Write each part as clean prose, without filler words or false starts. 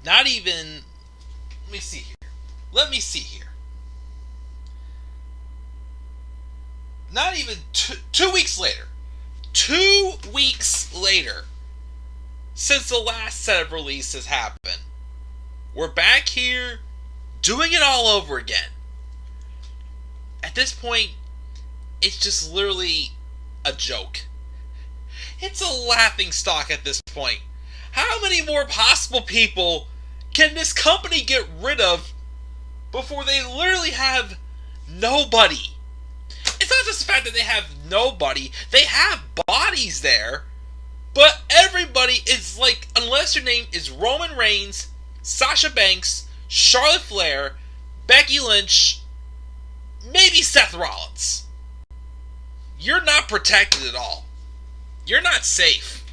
Not even... Let me see here. Not even 2 weeks later. 2 weeks later, since the last set of releases happened, we're back here doing it all over again. At this point, it's just literally a joke. It's a laughing stock at this point. How many more possible people can this company get rid of before they literally have nobody? It's not just the fact that they have nobody. They have bodies there, but everybody is like, unless your name is Roman Reigns, Sasha Banks, Charlotte Flair, Becky Lynch, maybe Seth Rollins. You're not protected at all. You're not safe.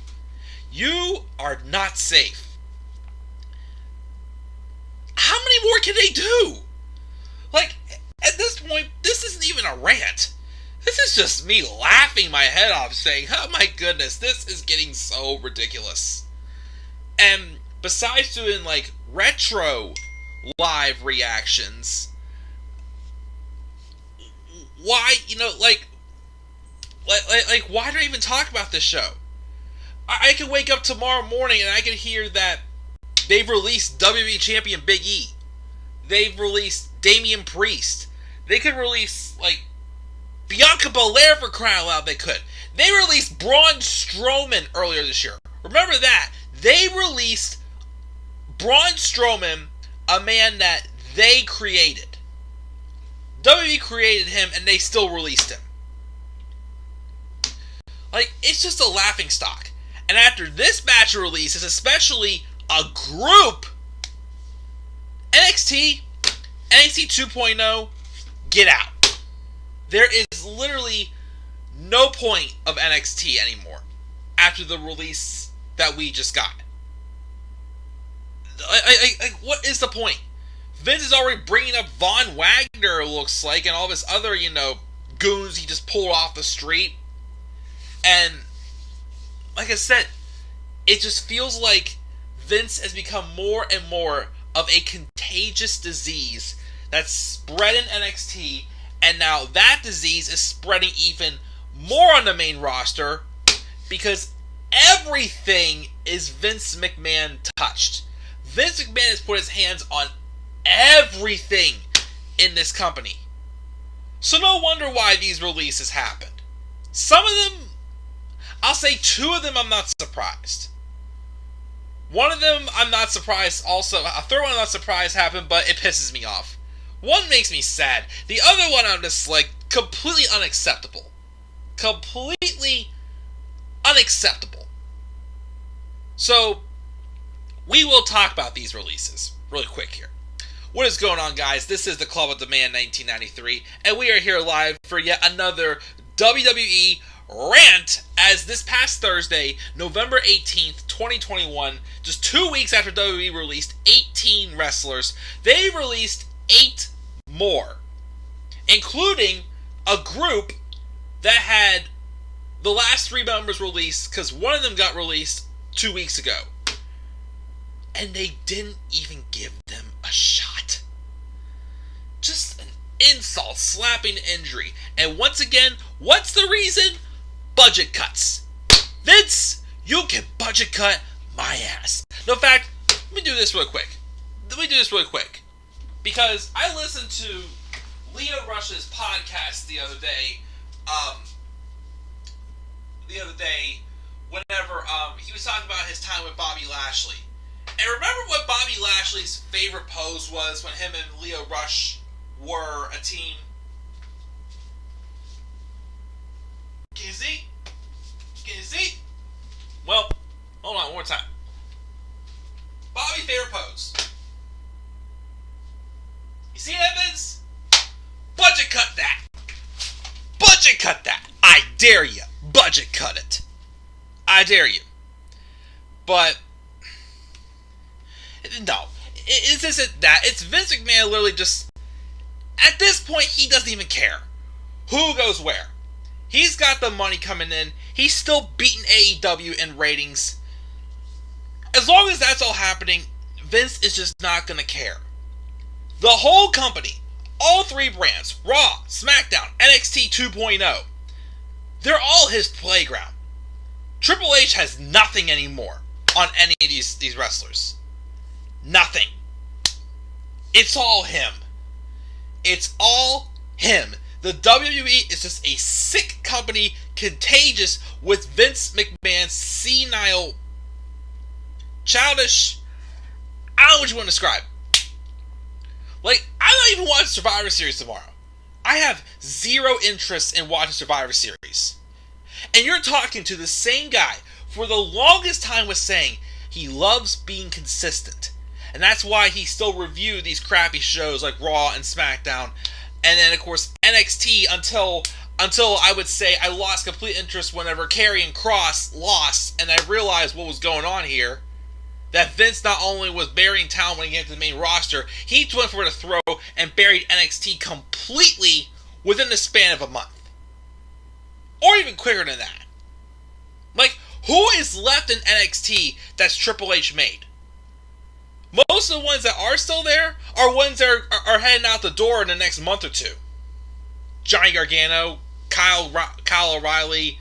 You are not safe. How many more can they do? Like, at this point, this isn't even a rant. This is just me laughing my head off saying, oh my goodness, this is getting so ridiculous. And besides doing like retro live reactions, why, why do I even talk about this show? I could wake up tomorrow morning and I could hear that they've released WWE Champion Big E. They've released Damian Priest. They could release, Bianca Belair for crying out loud. They could. They released Braun Strowman earlier this year. Remember that. They released Braun Strowman, a man that they created. WWE created him and they still released him. It's just a laughing stock. And after this batch of releases, especially a group, NXT 2.0, get out. There is literally no point of NXT anymore after the release that we just got. What is the point? Vince is already bringing up Von Wagner, it looks like, and all of his other, goons he just pulled off the street. And, like I said, it just feels like Vince has become more and more of a contagious disease that's spread in NXT, and now that disease is spreading even more on the main roster because everything is Vince McMahon touched. Vince McMahon has put his hands on everything in this company. So no wonder why these releases happened. Some of them, I'll say 2 of them I'm not surprised. One of them I'm not surprised also. A third one I'm not surprised happened, but it pisses me off. One makes me sad. The other one I'm just completely unacceptable. Completely unacceptable. So, we will talk about these releases really quick here. What is going on, guys? This is the Club of Demand 1993, and we are here live for yet another WWE Rant, as this past Thursday, November 18th, 2021, just 2 weeks after WWE released 18 wrestlers, they released 8 more, including a group that had the last 3 members released, because one of them got released 2 weeks ago. And they didn't even give them a shot. Just an insult, slapping injury. And once again, what's the reason? Budget cuts. Vince, you can budget cut my ass. No, in fact, let me do this real quick. Because I listened to Leo Rush's podcast the other day. Whenever he was talking about his time with Bobby Lashley. And remember what Bobby Lashley's favorite pose was when him and Leo Rush were a team? Can you see? Well, hold on, one more time. Bobby's favorite pose. You see that, Vince? Budget cut that. Budget cut that. I dare you. Budget cut it. I dare you. But, no. It isn't that. It's Vince McMahon literally just, at this point, he doesn't even care who goes where. He's got the money coming in. He's still beating AEW in ratings. As long as that's all happening, Vince is just not going to care. The whole company, all three brands, Raw, SmackDown, NXT 2.0, they're all his playground. Triple H has nothing anymore on any of these wrestlers. Nothing. It's all him. It's all him. The WWE is just a sick company, contagious with Vince McMahon's senile, childish, I don't know what you want to describe. Like, I'm not even watching Survivor Series tomorrow. I have zero interest in watching Survivor Series. And you're talking to the same guy for the longest time was saying he loves being consistent. And that's why he still reviewed these crappy shows like Raw and SmackDown. And then, of course, NXT until I would say I lost complete interest whenever Karrion Kross lost and I realized what was going on here. That Vince not only was burying talent when he came to the main roster, he went for the throw and buried NXT completely within the span of a month. Or even quicker than that. Like, who is left in NXT that's Triple H made? Most of the ones that are still there are ones that are heading out the door in the next month or two. Johnny Gargano, Kyle O'Reilly,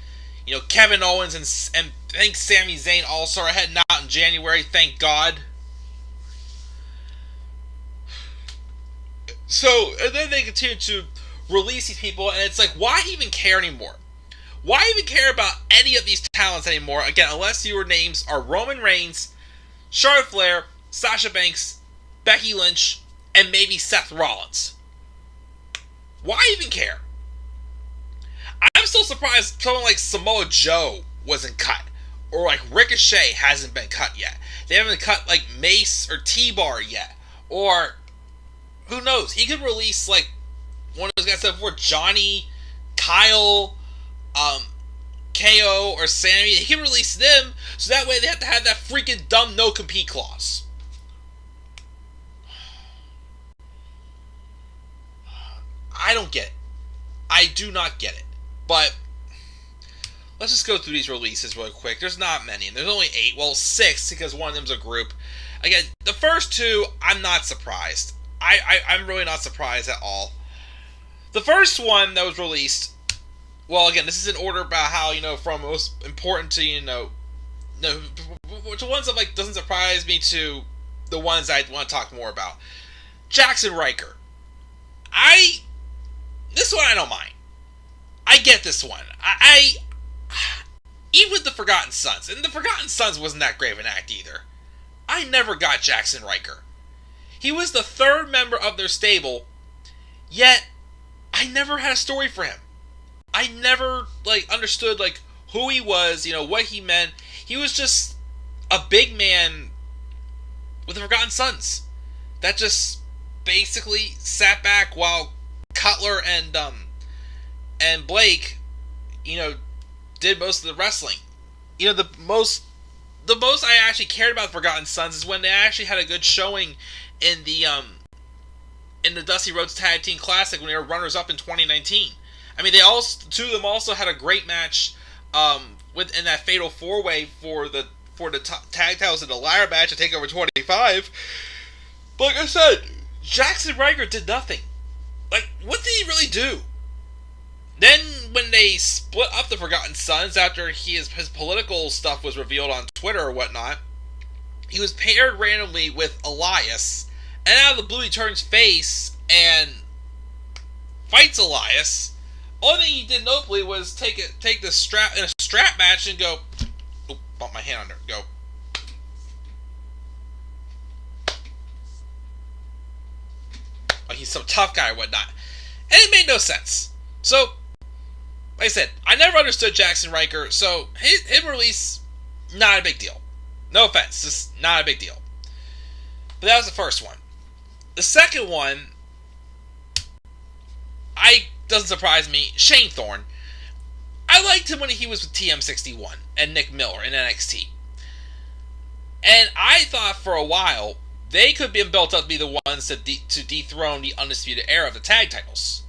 Kevin Owens, and I think Sami Zayn also are heading out in January, thank God. So, and then they continue to release these people, and it's like, why even care anymore? Why even care about any of these talents anymore? Again, unless your names are Roman Reigns, Charlotte Flair, Sasha Banks, Becky Lynch, and maybe Seth Rollins. Why even care? I'm still surprised someone like Samoa Joe wasn't cut. Or like Ricochet hasn't been cut yet. They haven't cut like Mace or T-Bar yet. Or, who knows? He could release like one of those guys that before, Johnny, Kyle, KO, or Sammy. He can release them, so that way they have to have that freaking dumb no-compete clause. I don't get it. I do not get it. But let's just go through these releases really quick. There's not many. And there's only 8. Well, 6 because one of them's a group. Again, the first 2, I'm not surprised. I'm really not surprised at all. The first one that was released, well, again, this is in order about how, from most important to, to ones that, like, doesn't surprise me to the ones I want to talk more about. Jackson Riker. This one I don't mind. I get this one. Even with the Forgotten Sons, and the Forgotten Sons wasn't that great of an act either. I never got Jackson Riker. He was the 3rd member of their stable, yet I never had a story for him. I never, understood, who he was, what he meant. He was just a big man with the Forgotten Sons that just basically sat back while Cutler and Blake, did most of the wrestling. The most I actually cared about the Forgotten Sons is when they actually had a good showing in the Dusty Rhodes Tag Team Classic when they were runners-up in 2019. I mean, 2 of them also had a great match in that Fatal 4-Way for the tag titles in the ladder match at TakeOver 25. But like I said, Jackson Riker did nothing. What did he really do? Then, when they split up the Forgotten Sons after his political stuff was revealed on Twitter or whatnot, he was paired randomly with Elias, and out of the blue he turns face and fights Elias. Only thing he did notably was take the strap in a strap match and go, bump my hand on there, go. Like he's some tough guy or whatnot. And it made no sense. So, like I said, I never understood Jackson Riker, so his release, not a big deal. No offense, just not a big deal. But that was the first one. The second one, doesn't surprise me, Shane Thorne. I liked him when he was with TM61 and Nick Miller in NXT. And I thought for a while, they could be built up to be the ones to dethrone the Undisputed Era of the tag titles.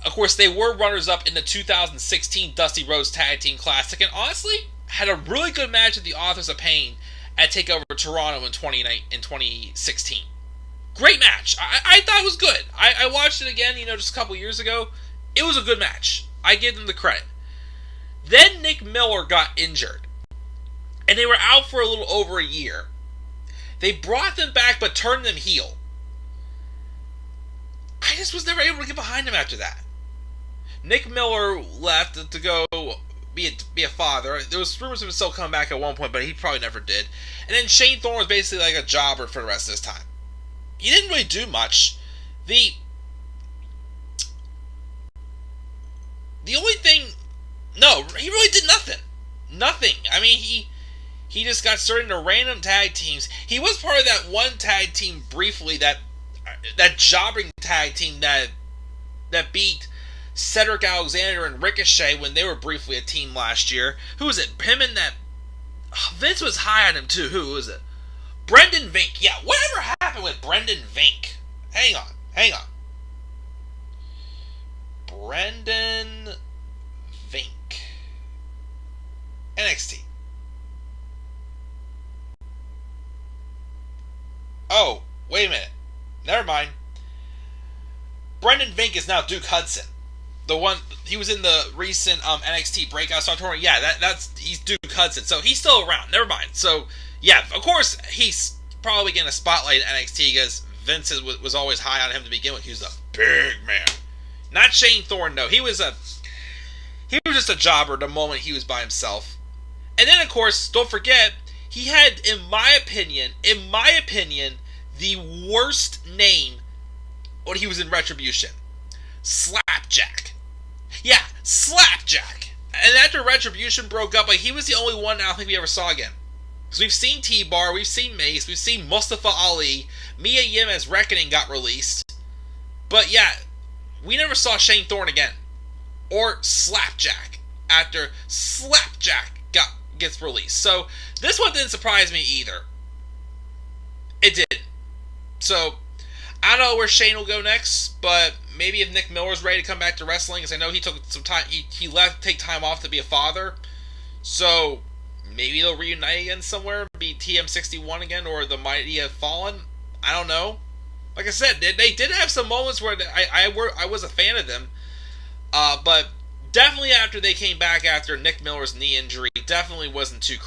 Of course, they were runners-up in the 2016 Dusty Rhodes Tag Team Classic, and honestly, had a really good match with the Authors of Pain at TakeOver Toronto in 2016. Great match. I thought it was good. I watched it again, just a couple years ago. It was a good match. I give them the credit. Then Nick Miller got injured, and they were out for a little over a year. They brought them back, but turned them heel. I just was never able to get behind him after that. Nick Miller left to go be a father. There was rumors of him still coming back at one point, but he probably never did. And then Shane Thorne was basically like a jobber for the rest of his time. He didn't really do much. The only thing... No, he really did nothing. Nothing. I mean, he just got started into random tag teams. He was part of that one tag team briefly, that jobbing tag team that beat Cedric Alexander and Ricochet when they were briefly a team last year. Who was it? Him and that... Vince was high on him too. Who was it? Brendan Vink. Yeah, whatever happened with Brendan Vink? Hang on. Brendan Vink. NXT. Oh, wait a minute. Never mind. Brendan Vink is now Duke Hudson. The one, he was in the recent NXT Breakout Star Tournament. Yeah, he's Duke Hudson. So he's still around. Never mind. So, yeah, of course, he's probably getting a spotlight at NXT because Vince was always high on him to begin with. He was a big man. Not Shane Thorne, no. He was just a jobber the moment he was by himself. And then, of course, don't forget, he had, in my opinion, the worst name when he was in Retribution. Slapjack. Yeah, Slapjack. And after Retribution broke up, he was the only one I don't think we ever saw again. Because we've seen T-Bar, we've seen Mace, we've seen Mustafa Ali, Mia Yim as Reckoning got released. But yeah, we never saw Shane Thorne again. Or Slapjack after Slapjack gets released. So this one didn't surprise me either. It did. So I don't know where Shane will go next, but maybe if Nick Miller's ready to come back to wrestling, because I know he took some time, he left to take time off to be a father. So maybe they'll reunite again somewhere, be TM61 again, or the Mighty Have Fallen. I don't know. Like I said, they did have some moments where I was a fan of them, but definitely after they came back after Nick Miller's knee injury, definitely wasn't too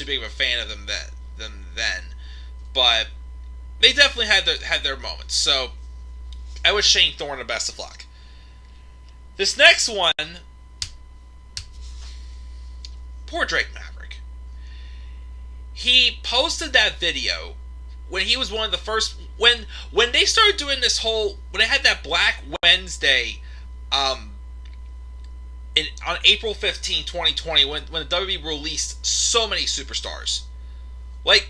big of a fan of them then. But they definitely had their moments. So I wish Shane Thorne the best of luck. This next one, poor Drake Maverick. He posted that video when he was one of the first, when they started doing this whole, when they had that Black Wednesday on April 15, 2020, when the WWE released so many superstars. Like,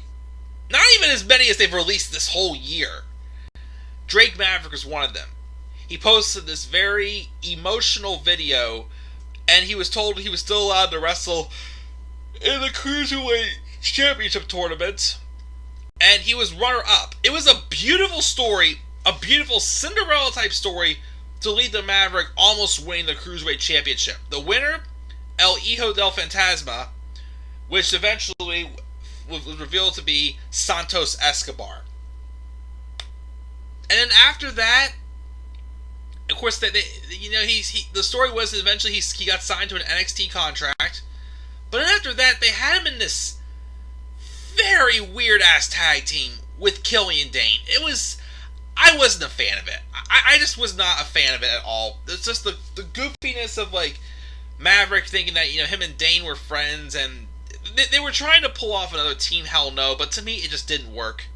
not even as many as they've released this whole year. Drake Maverick was one of them. He posted this very emotional video, and he was told he was still allowed to wrestle in the Cruiserweight Championship tournament, and he was runner-up. It was a beautiful story, a beautiful Cinderella-type story to lead the Maverick almost winning the Cruiserweight Championship. The winner, El Hijo del Fantasma, which eventually was revealed to be Santos Escobar. And then after that, of course, the story was that eventually he got signed to an NXT contract. But then after that, they had him in this very weird-ass tag team with Killian Dane. I wasn't a fan of it. I just was not a fan of it at all. It's just the goofiness of, like, Maverick thinking that, him and Dane were friends, and they were trying to pull off another Team Hell No, but to me, it just didn't work.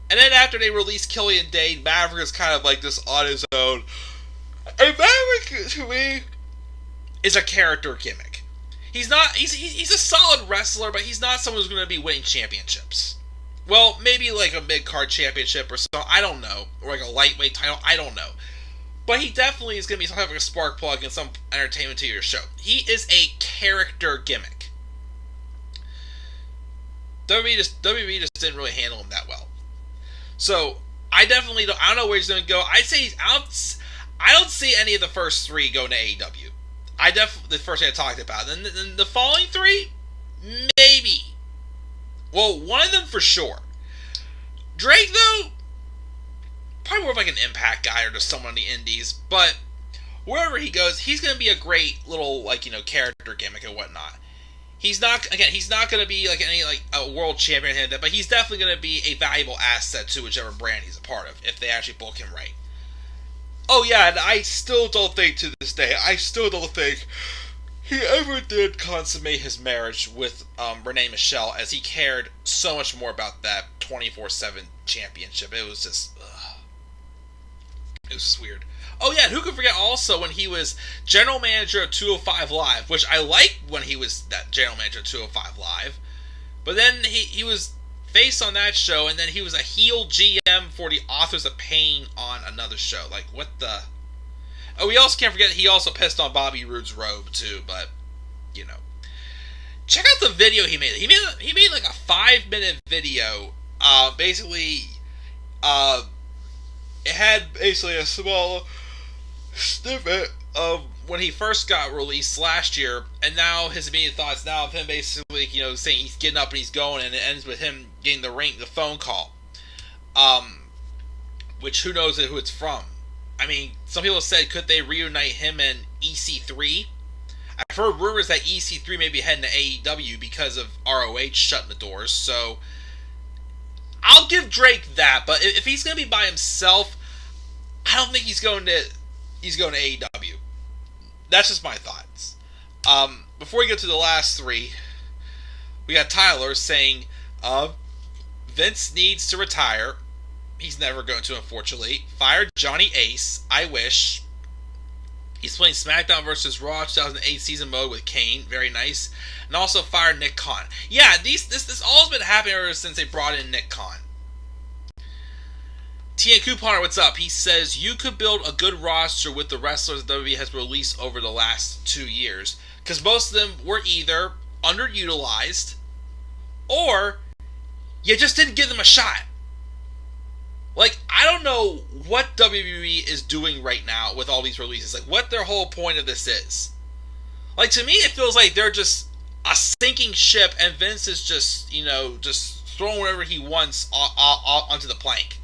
And then after they released Killian Dane, Maverick is kind of like this on his own. And Maverick, to me, is a character gimmick. He's a solid wrestler, but he's not someone who's going to be winning championships. Well, maybe like a mid-card championship or so, I don't know. Or like a lightweight title, I don't know. But he definitely is going to be some type of a spark plug in some entertainment to your show. He is a character gimmick. WWE just didn't really handle him that well. So, I don't know where he's going to go. I don't see any of the first three going to AEW. The first thing I talked about. And then the following three, maybe. Well, one of them for sure. Drake, though, probably more of like an Impact guy or just someone in the indies, but wherever he goes, he's going to be a great little, like, character gimmick and whatnot. He's not going to be like any, like, a world champion, but he's definitely going to be a valuable asset to whichever brand he's a part of, if they actually book him right. Oh yeah, and I still don't think to this day, he ever did consummate his marriage with Renee Michelle, as he cared so much more about that 24/7 championship. It was just weird. Oh yeah, and who could forget also when he was general manager of 205 Live, which I liked when he was that general manager of 205 Live. But then he was face on that show, and then he was a heel GM for the Authors of Pain on another show. Like, what the... Oh, we also can't forget he also pissed on Bobby Roode's robe too, but check out the video he made. He made like a 5-minute video. Basically, it had basically a small snippet of when he first got released last year, and now his immediate thoughts now of him basically, saying he's getting up and he's going, and it ends with him getting the phone call. Which who knows who it's from. I mean, some people said, could they reunite him and EC3? I've heard rumors that EC3 may be heading to AEW because of ROH shutting the doors, so I'll give Drake that, but if he's going to be by himself, I don't think he's going to AEW. That's just my thoughts. Before we get to the last three, we got Tyler saying, Vince needs to retire. He's never going to, unfortunately. Fire Johnny Ace. I wish. He's playing SmackDown vs. Raw 2008 season mode with Kane. Very nice. And also fire Nick Khan. Yeah, this all has been happening ever since they brought in Nick Khan. TN Couponer, what's up? He says, you could build a good roster with the wrestlers that WWE has released over the last 2 years. Because most of them were either underutilized or you just didn't give them a shot. Like, I don't know what WWE is doing right now with all these releases. Like, what their whole point of this is. Like, to me, it feels like they're just a sinking ship, and Vince is just, just throwing whatever he wants onto the plank.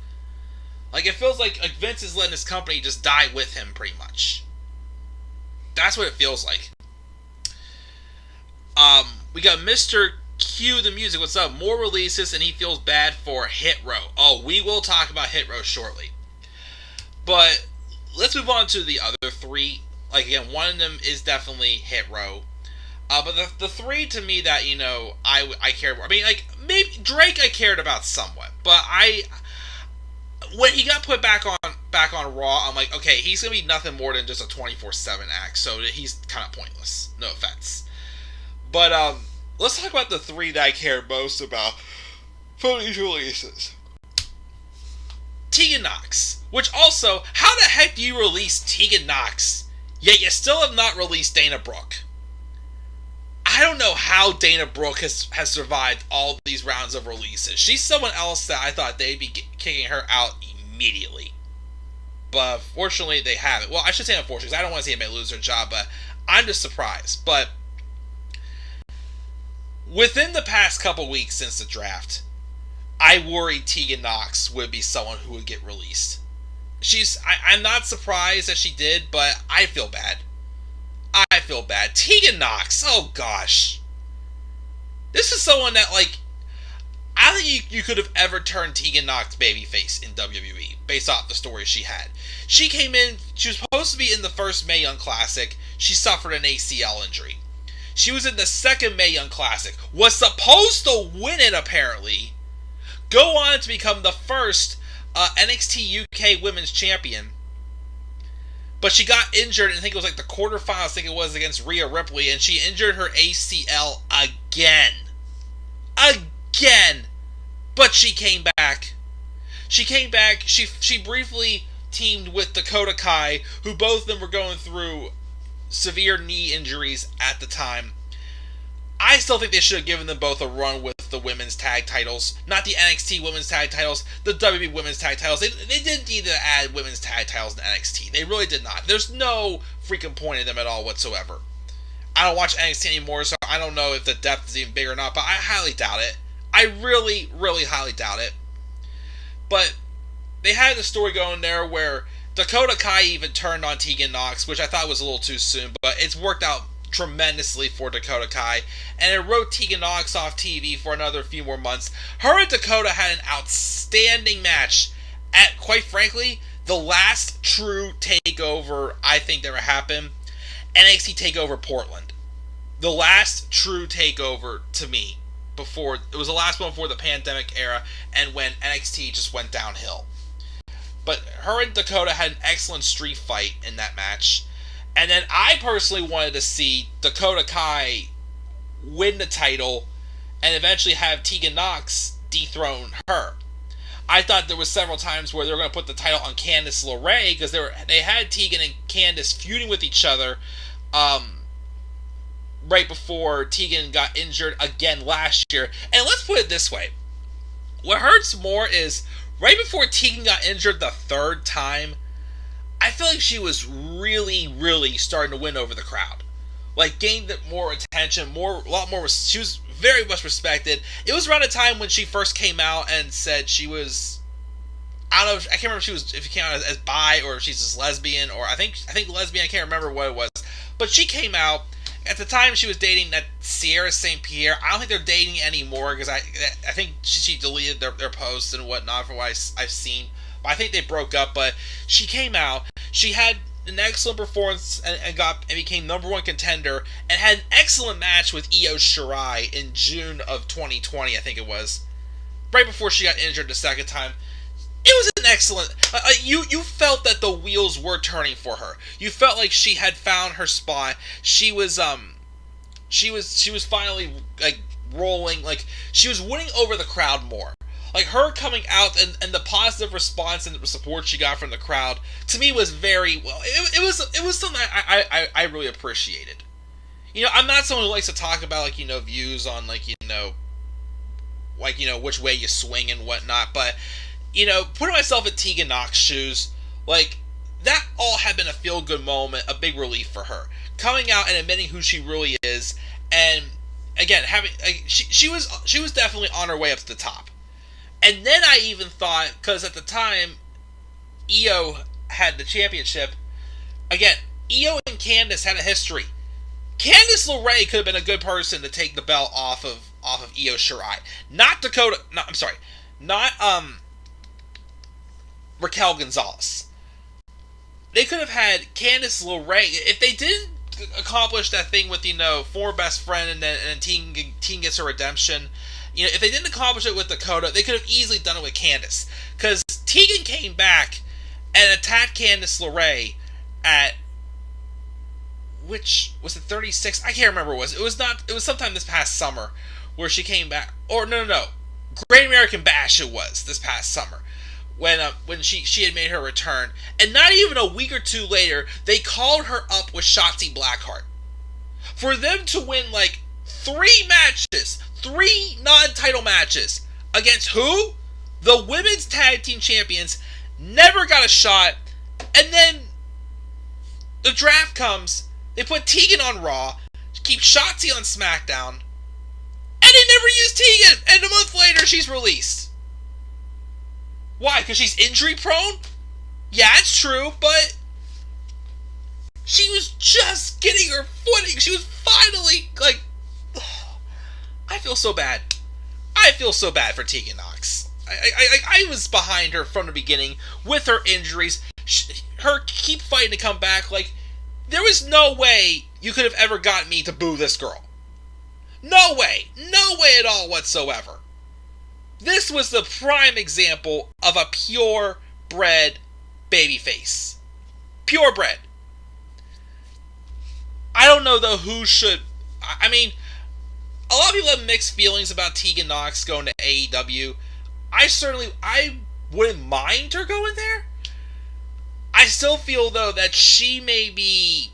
Like, it feels like Vince is letting his company just die with him, pretty much. That's what it feels like. We got Mr. Cue the music. What's up? More releases, and he feels bad for Hit Row. Oh, we will talk about Hit Row shortly. But let's move on to the other three. Like, again, one of them is definitely Hit Row. But the three to me that, I care more. I mean, like, maybe Drake I cared about somewhat. But when he got put back on Raw, I'm like, okay, he's going to be nothing more than just a 24/7 act. So he's kind of pointless. No offense. But, let's talk about the three that I care most about from these releases. Tegan Nox. Which also, how the heck do you release Tegan Nox, yet you still have not released Dana Brooke? I don't know how Dana Brooke has survived all these rounds of releases. She's someone else that I thought they'd be kicking her out immediately. But fortunately, they haven't. Well, I should say unfortunately, because I don't want to see anybody lose their job, but I'm just surprised. But within the past couple weeks since the draft, I worried Tegan Nox would be someone who would get released. I'm not surprised that she did, but I feel bad. I feel bad. Tegan Nox, oh gosh. This is someone that, like, I don't think you could have ever turned Tegan Nox babyface in WWE based off the story she had. She came in, she was supposed to be in the first Mae Young Classic. She suffered an ACL injury. She was in the second Mae Young Classic. Was supposed to win it, apparently. Go on to become the first NXT UK Women's Champion. But she got injured, and I think it was like the quarterfinals, I think it was against Rhea Ripley, and she injured her ACL again. Again! But she came back. She briefly teamed with Dakota Kai, who both of them were going through severe knee injuries at the time. I still think they should have given them both a run with the women's tag titles. Not the NXT women's tag titles, the WWE women's tag titles. They didn't need to add women's tag titles to NXT. They really did not. There's no freaking point in them at all whatsoever. I don't watch NXT anymore, so I don't know if the depth is even bigger or not, but I highly doubt it. I really, really highly doubt it. But they had the story going there where Dakota Kai even turned on Tegan Nox, which I thought was a little too soon, but it's worked out tremendously for Dakota Kai, and it wrote Tegan Nox off TV for another few more months. Her and Dakota had an outstanding match at, quite frankly, the last true takeover I think that ever happened, NXT TakeOver Portland. The last true takeover to me. Before it was the last one before the pandemic era, and when NXT just went downhill. But her and Dakota had an excellent street fight in that match. And then I personally wanted to see Dakota Kai win the title and eventually have Tegan Nox dethrone her. I thought there was several times where they were going to put the title on Candice LeRae because they had Tegan and Candice feuding with each other right before Tegan got injured again last year. And let's put it this way. What hurts more is right before Tegan got injured the third time, I feel like she was really, really starting to win over the crowd. Like, gained more attention, a lot more. She was very much respected. It was around a time when she first came out and said she was, I don't know, I can't remember if she came out as bi or if she's just lesbian, or I think lesbian, I can't remember what it was. But she came out. At the time, she was dating that Sierra St. Pierre. I don't think they're dating anymore because I think she deleted their posts and whatnot from what I've seen. But I think they broke up. But she came out. She had an excellent performance and became #1 contender and had an excellent match with Io Shirai in June of 2020. I think it was right before she got injured the second time. It was an excellent. You felt that the wheels were turning for her. You felt like she had found her spot. She was finally like rolling. Like she was winning over the crowd more. Like her coming out and the positive response and the support she got from the crowd to me was very well. It was something I really appreciated. You know, I'm not someone who likes to talk about like views on which way you swing and whatnot, but. Putting myself in Tegan Nox's shoes, like, that all had been a feel-good moment, a big relief for her. Coming out and admitting who she really is, and, again, she was definitely on her way up to the top. And then I even thought, because at the time, Io had the championship, again, Io and Candice had a history. Candice LeRae could have been a good person to take the belt off of Io Shirai. Not Raquel Gonzalez. They could have had Candice LeRae if they didn't accomplish that thing with former best friend and then Tegan gets her redemption. If they didn't accomplish it with Dakota, they could have easily done it with Candice because Tegan came back and attacked Candice LeRae at which was it 36? I can't remember what it was. It was sometime this past summer where she came back. Or no. Great American Bash it was this past summer. When she had made her return. And not even a week or two later, they called her up with Shotzi Blackheart. For them to win, like, 3 non-title matches, against who? The Women's Tag Team Champions, never got a shot, and then the draft comes, they put Tegan on Raw, keep Shotzi on SmackDown, and they never use Tegan, and a month later, she's released. Why? Because she's injury prone? Yeah, it's true, but she was just getting her footing. She was finally, like, I feel so bad. I feel so bad for Tegan Nox. I was behind her from the beginning with her injuries. Her keep fighting to come back. Like, there was no way you could have ever gotten me to boo this girl. No way. No way at all whatsoever. This was the prime example of a purebred babyface. Purebred. I don't know, though, who should... I mean, a lot of people have mixed feelings about Tegan Nox going to AEW. I wouldn't mind her going there. I still feel, though, that she may be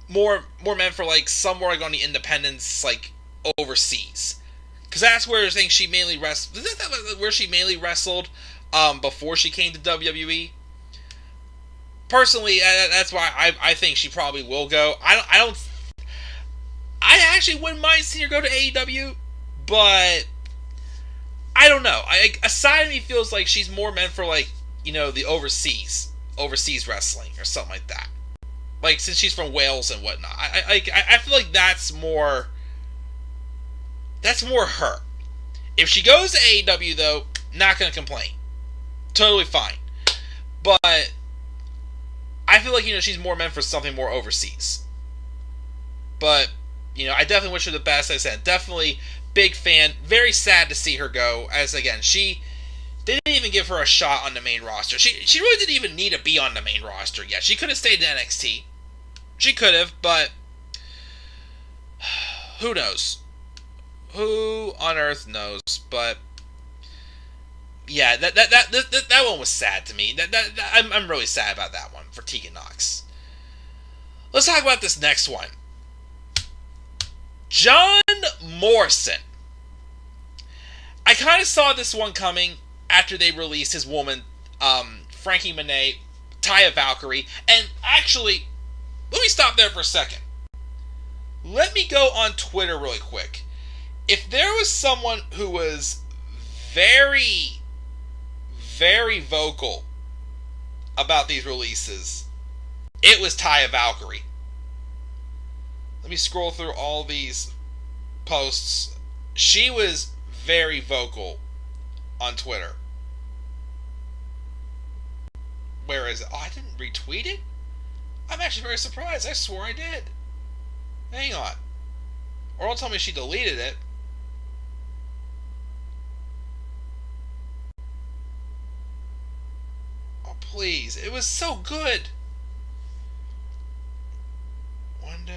more meant for, like, somewhere like on the independents, like, overseas. Because that's where I think she mainly wrestled. Isn't that where she mainly wrestled before she came to WWE? Personally, that's why I think she probably will go. I actually wouldn't mind seeing her go to AEW, but I don't know. A side of me feels like she's more meant for, like, the overseas wrestling or something like that. Like, since she's from Wales and whatnot, I feel like that's more her. If she goes to AEW, though, not gonna complain. Totally fine. But I feel like, she's more meant for something more overseas. But, I definitely wish her the best. Like I said, definitely big fan. Very sad to see her go. As, again, they didn't even give her a shot on the main roster. She really didn't even need to be on the main roster yet. She could have stayed in NXT. She could have, but who knows? Who on earth knows? But yeah, that one was sad to me. I'm really sad about that one for Tegan Nox. Let's talk about this next one. John Morrison. I kind of saw this one coming after they released his woman, Frankie Monet, Taya Valkyrie. And actually, let me stop there for a second. Let me go on Twitter really quick. If there was someone who was very, very vocal about these releases, it was Taya Valkyrie. Let me scroll through all these posts. She was very vocal on Twitter. Where is it? Oh, I didn't retweet it? I'm actually very surprised. I swore I did. Hang on. Or don't tell me she deleted it. Oh, please. It was so good. One day.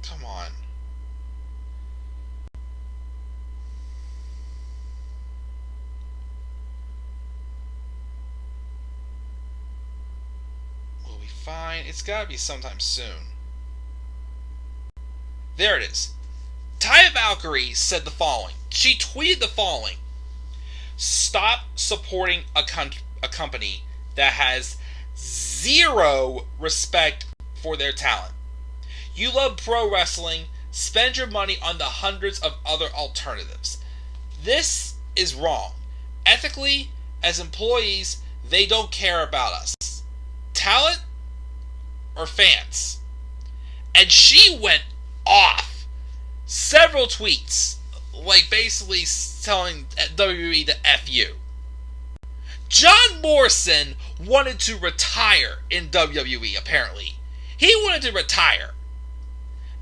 Come on. We'll be fine. It's gotta be sometime soon. There it is. Taya Valkyrie said the following. She tweeted the following. Stop supporting a company that has zero respect for their talent. You love pro wrestling, spend your money on the hundreds of other alternatives. This is wrong. Ethically, as employees, they don't care about us. Talent or fans? And she went off. Several tweets, like basically telling WWE to F you. John Morrison wanted to retire in WWE, apparently. He wanted to retire.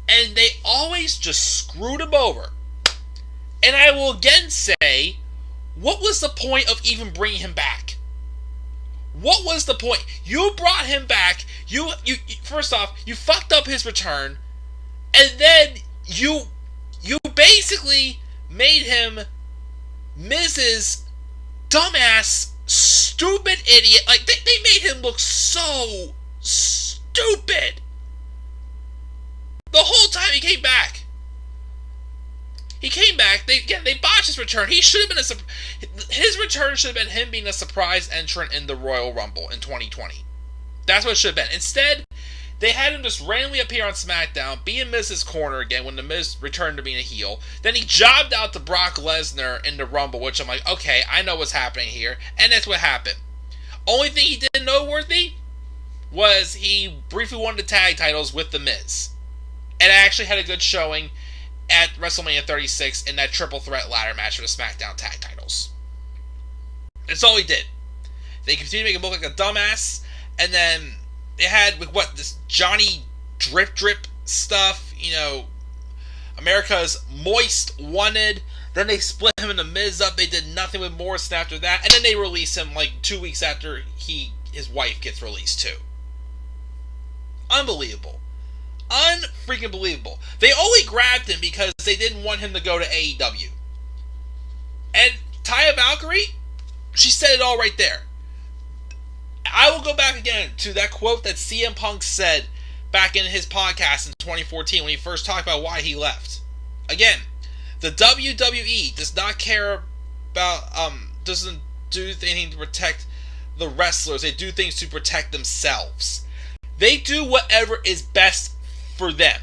And they always just screwed him over. And I will again say, what was the point of even bringing him back? What was the point? You brought him back. You first off, you fucked up his return, and then you basically made him Mrs. Dumbass, stupid idiot. Like they made him look so stupid. The whole time he came back. They botched his return. He should have been his return should have been him being a surprise entrant in the Royal Rumble in 2020. That's what it should have been. Instead, they had him just randomly appear on SmackDown, be in Miz's corner again when the Miz returned to being a heel. Then he jobbed out to Brock Lesnar in the Rumble, which I'm like, okay, I know what's happening here, and that's what happened. Only thing he did noteworthy was he briefly won the tag titles with the Miz. And actually had a good showing at WrestleMania 36 in that triple threat ladder match for the SmackDown tag titles. That's all he did. They continued to make him look like a dumbass, and then they had this Johnny Drip stuff, America's Moist Wanted. Then they split him and the Miz up. They did nothing with Morrison after that, and then they released him like 2 weeks after his wife gets released too. Unbelievable. Unfreaking believable. They only grabbed him because they didn't want him to go to AEW. And Taya Valkyrie, she said it all right there. I will go back again to that quote that CM Punk said back in his podcast in 2014 when he first talked about why he left. Again, the WWE does not care about doesn't do anything to protect the wrestlers. They do things to protect themselves. They do whatever is best for them.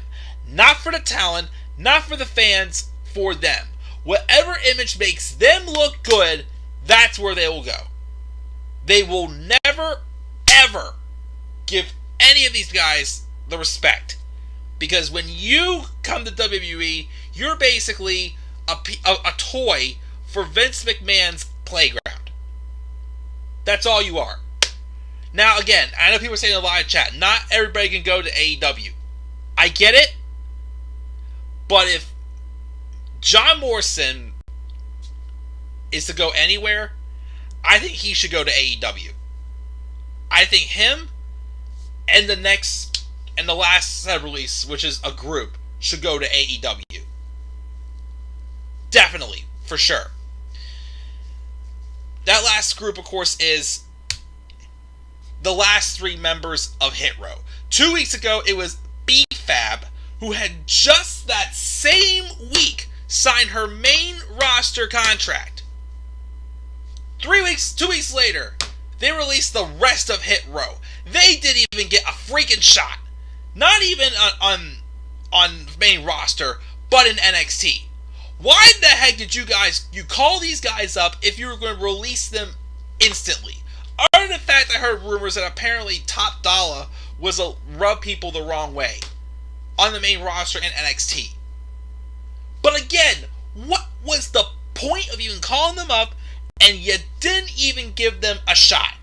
Not for the talent, not for the fans, for them. Whatever image makes them look good, that's where they will go. They will never, ever give any of these guys the respect. Because when you come to WWE, you're basically a toy for Vince McMahon's playground. That's all you are. Now, again, I know people are saying in the live chat, not everybody can go to AEW. I get it. But if John Morrison is to go anywhere, I think he should go to AEW. I think him and the last set release, which is a group, should go to AEW. Definitely, for sure. That last group, of course, is the last 3 members of Hit Row. 2 weeks ago, it was B-Fab, who had just that same week signed her main roster contract. 2 weeks later, they released the rest of Hit Row. They didn't even get a freaking shot. Not even on main roster, but in NXT. Why the heck did you call these guys up if you were going to release them instantly? Other than the fact I heard rumors that apparently Top Dollar was a rub people the wrong way on the main roster in NXT. But again, what was the point of even calling them up and you didn't even give them a shot?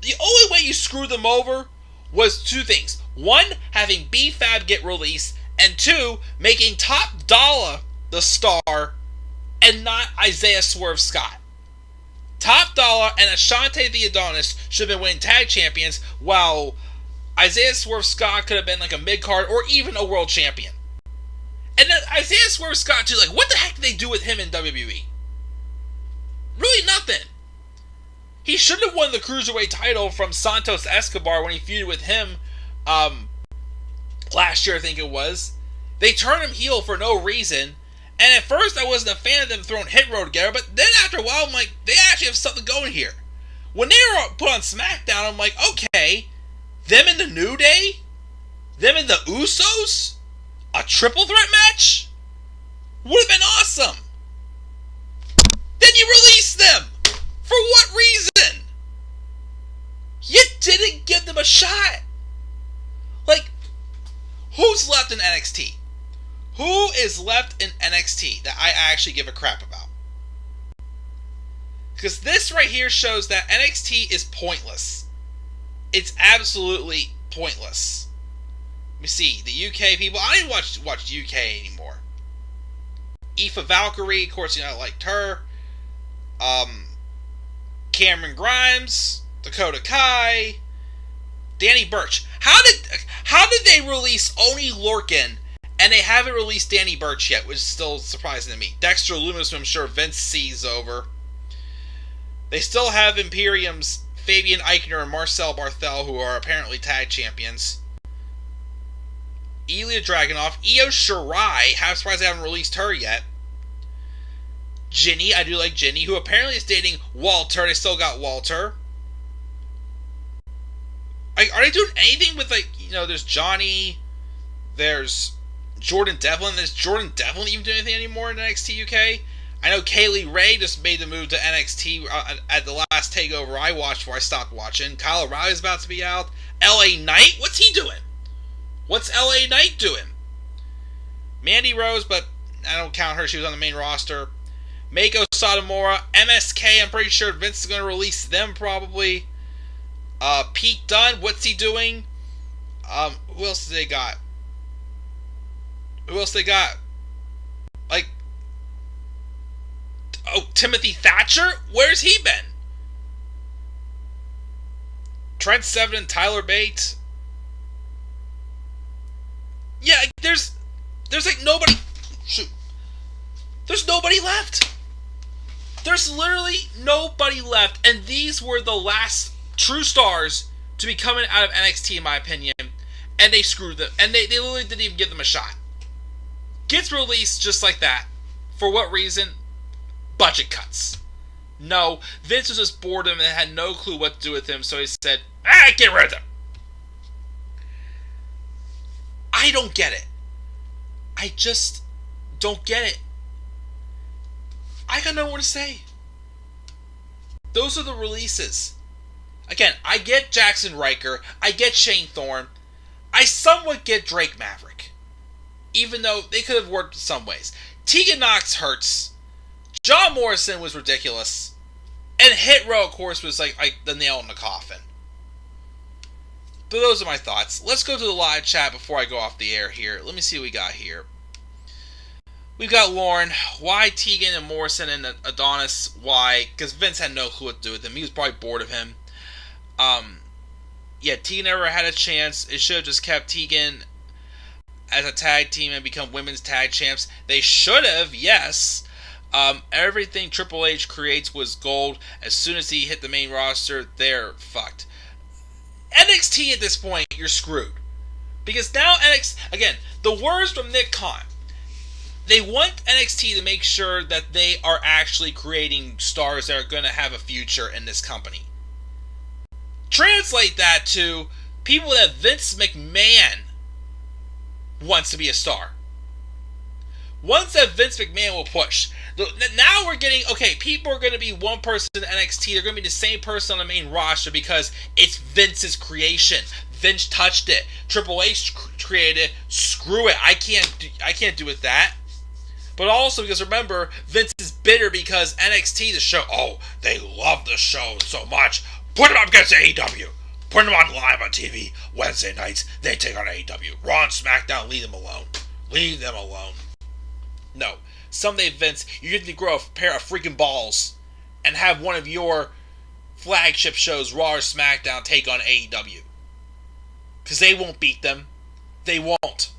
The only way you screwed them over was 2 things. 1, having B-Fab get released, and 2, making Top Dollar the star and not Isaiah Swerve Scott. Top Dollar and Ashante the Adonis should have been winning tag champions, while Isaiah Swerve Scott could have been like a mid-card or even a world champion. And then Isaiah Swerve Scott too, like what the heck did they do with him in WWE? Really nothing. He should have won the Cruiserweight title from Santos Escobar when he feuded with him last year, I think it was. They turned him heel for no reason. And at first I wasn't a fan of them throwing Hit Row together, but then after a while I'm like, they actually have something going here. When they were put on SmackDown, I'm like, okay, them in the New Day? Them in the Usos? A triple threat match? Would have been awesome. Then you release them. For what reason? You didn't give them a shot. Like, who's left in NXT? Who is left in NXT that I actually give a crap about? Because this right here shows that NXT is pointless. It's absolutely pointless. Let me see. The UK people. I don't even watch UK anymore. Taya Valkyrie, of course, I liked her. Cameron Grimes, Dakota Kai, Danny Burch. How did they release Oni Lorcan and they haven't released Danny Burch yet, which is still surprising to me. Dexter Lumis, who I'm sure Vince sees over. They still have Imperium's Fabian Eichner and Marcel Barthel, who are apparently tag champions. Ilya Dragunov, Io Shirai, how surprised they haven't released her yet. Ginny, I do like Ginny, who apparently is dating Walter. They still got Walter. Are they doing anything with, there's Johnny, there's Jordan Devlin. Is Jordan Devlin even doing anything anymore in NXT UK? I know Kaylee Ray just made the move to NXT at the last takeover I watched before I stopped watching. Kyle O'Reilly's about to be out. LA Knight? What's he doing? What's LA Knight doing? Mandy Rose, but I don't count her. She was on the main roster. Mako Satomura. MSK, I'm pretty sure Vince is going to release them probably. Pete Dunne, what's he doing? Who else do they got? Timothy Thatcher? Where's he been? Trent Seven and Tyler Bate? Yeah, there's nobody. Shoot. There's nobody left. There's literally nobody left. And these were the last true stars to be coming out of NXT, in my opinion. And they screwed them. And they literally didn't even give them a shot. Gets released just like that. For what reason? Budget cuts. No, Vince was just bored of him and had no clue what to do with him, so he said, get rid of him. I don't get it. I just don't get it. I got no more to say. Those are the releases. Again, I get Jackson Riker. I get Shane Thorne. I somewhat get Drake Maverick. Even though they could have worked in some ways. Tegan Nox hurts. John Morrison was ridiculous. And Hit Row, of course, was like the nail in the coffin. But those are my thoughts. Let's go to the live chat before I go off the air here. Let me see what we got here. We've got Lauren. Why Tegan and Morrison and Adonis? Why? Because Vince had no clue what to do with him. He was probably bored of him. Yeah, Tegan never had a chance. It should have just kept Tegan as a tag team and become women's tag champs. They should have, yes. Everything Triple H creates was gold. As soon as he hit the main roster, they're fucked. NXT at this point, you're screwed. Because now NXT, again, the words from Nick Khan. They want NXT to make sure that they are actually creating stars that are going to have a future in this company. Translate that to people that Vince McMahon wants to be a star. Ones that Vince McMahon will push. Now we're getting, okay, people are going to be one person in NXT. They're going to be the same person on the main roster because it's Vince's creation. Vince touched it. Triple H created it. Screw it. I can't do with that. But also because remember, Vince is bitter because NXT, the show, they love the show so much. Put them up against AEW. Put them on live on TV. Wednesday nights, they take on AEW. Raw and SmackDown, leave them alone. Leave them alone. No. Someday, Vince, you need to grow a pair of freaking balls and have one of your flagship shows, Raw or SmackDown, take on AEW. Because they won't beat them. They won't.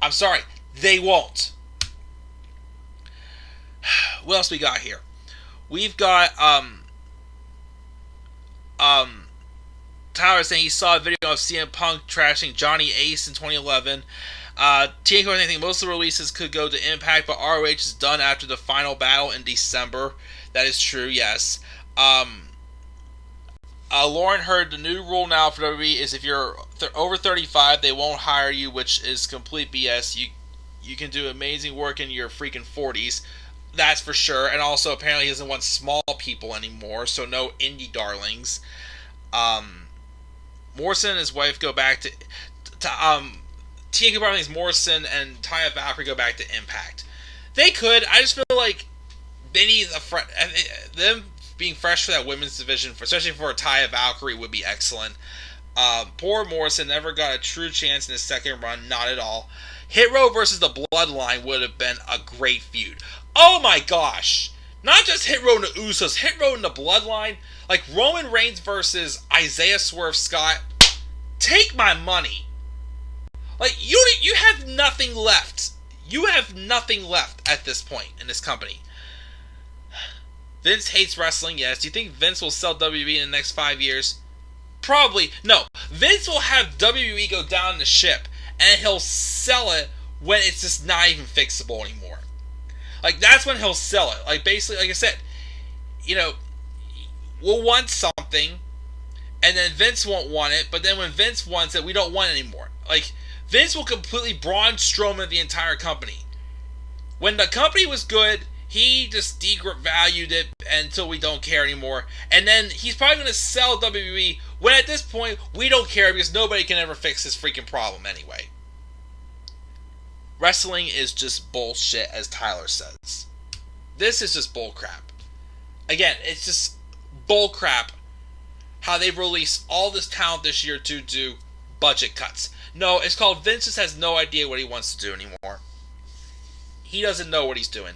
I'm sorry. They won't. What else we got here? We've got Tyler saying he saw a video of CM Punk trashing Johnny Ace in 2011. TNK was anything. Most of the releases could go to Impact, but ROH is done after the final battle in December. That is true, yes. Lauren heard the new rule now for WWE is if you're over 35, they won't hire you, which is complete BS. You can do amazing work in your freaking 40s. That's for sure. And also, apparently, he doesn't want small people anymore, so no indie darlings. Morrison and his wife go back to TNK probably thinks Morrison and Taya Valkyrie go back to Impact. They could. I just feel like they need them being fresh for that women's division, especially for Taya Valkyrie, would be excellent. Poor Morrison never got a true chance in his second run, not at all. Hit Row versus the Bloodline would have been a great feud. Oh my gosh! Not just Hit Row and the Usos, Hit Row and the Bloodline, like Roman Reigns versus Isaiah Swerve Scott. Take my money. Like, you have nothing left. You have nothing left at this point in this company. Vince hates wrestling, yes. Do you think Vince will sell WWE in the next 5 years? Probably. No. Vince will have WWE go down the ship, and he'll sell it when it's just not even fixable anymore. Like, that's when he'll sell it. Like, basically, like I said, we'll want something, and then Vince won't want it, but then when Vince wants it, we don't want it anymore. Like, Vince will completely Braun Strowman the entire company. When the company was good, he just devalued it until we don't care anymore. And then he's probably going to sell WWE when at this point we don't care because nobody can ever fix this freaking problem anyway. Wrestling is just bullshit, as Tyler says. This is just bullcrap. Again, it's just bullcrap how they've released all this talent this year to do budget cuts. No, it's called Vince just has no idea what he wants to do anymore. He doesn't know what he's doing.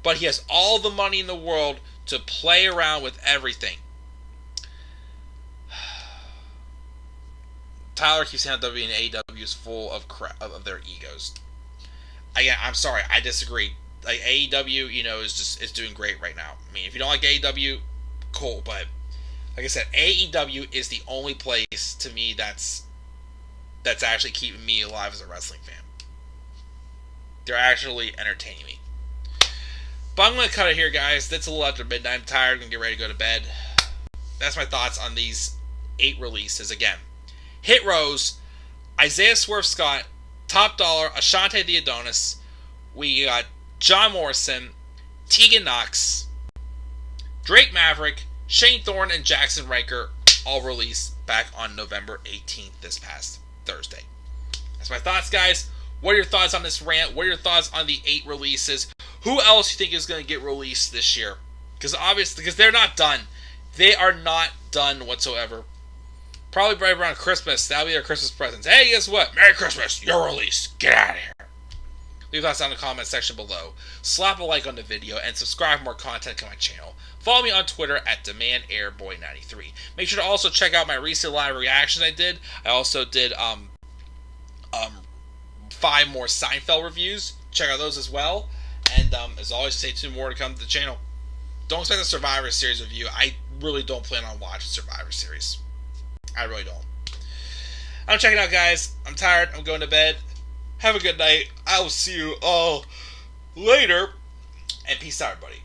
But he has all the money in the world to play around with everything. Tyler keeps saying WWE and AEW is full of crap of their egos. Again, I'm sorry, I disagree. Like AEW, is doing great right now. I mean, if you don't like AEW, cool. But like I said, AEW is the only place to me that's actually keeping me alive as a wrestling fan. They're actually entertaining me. But I'm going to cut it here, guys. It's a little after midnight. I'm tired. I'm going to get ready to go to bed. That's my thoughts on these 8 releases. Again, Hit Rose, Isaiah Swerve Scott, Top Dollar, Ashante the Adonis. We got John Morrison, Tegan Nox, Drake Maverick, Shane Thorne, and Jackson Riker all released back on November 18th this past Thursday. That's my thoughts, guys. What are your thoughts on this rant? What are your thoughts on the 8 releases? Who else do you think is going to get released this year? Because they're not done. They are not done whatsoever. Probably right around Christmas. That'll be their Christmas presents. Hey, guess what? Merry Christmas. You're released. Get out of here. Leave thoughts down in the comment section below. Slap a like on the video and subscribe for more content to my channel. Follow me on Twitter at DemandAirBoy93. Make sure to also check out my recent live reactions I did. I also did 5 more Seinfeld reviews. Check out those as well. And as always, stay tuned, more to come to the channel. Don't expect a Survivor Series review. I really don't plan on watching Survivor Series. I really don't. I'm checking out, guys. I'm tired. I'm going to bed. Have a good night. I will see you all later. And peace out, everybody.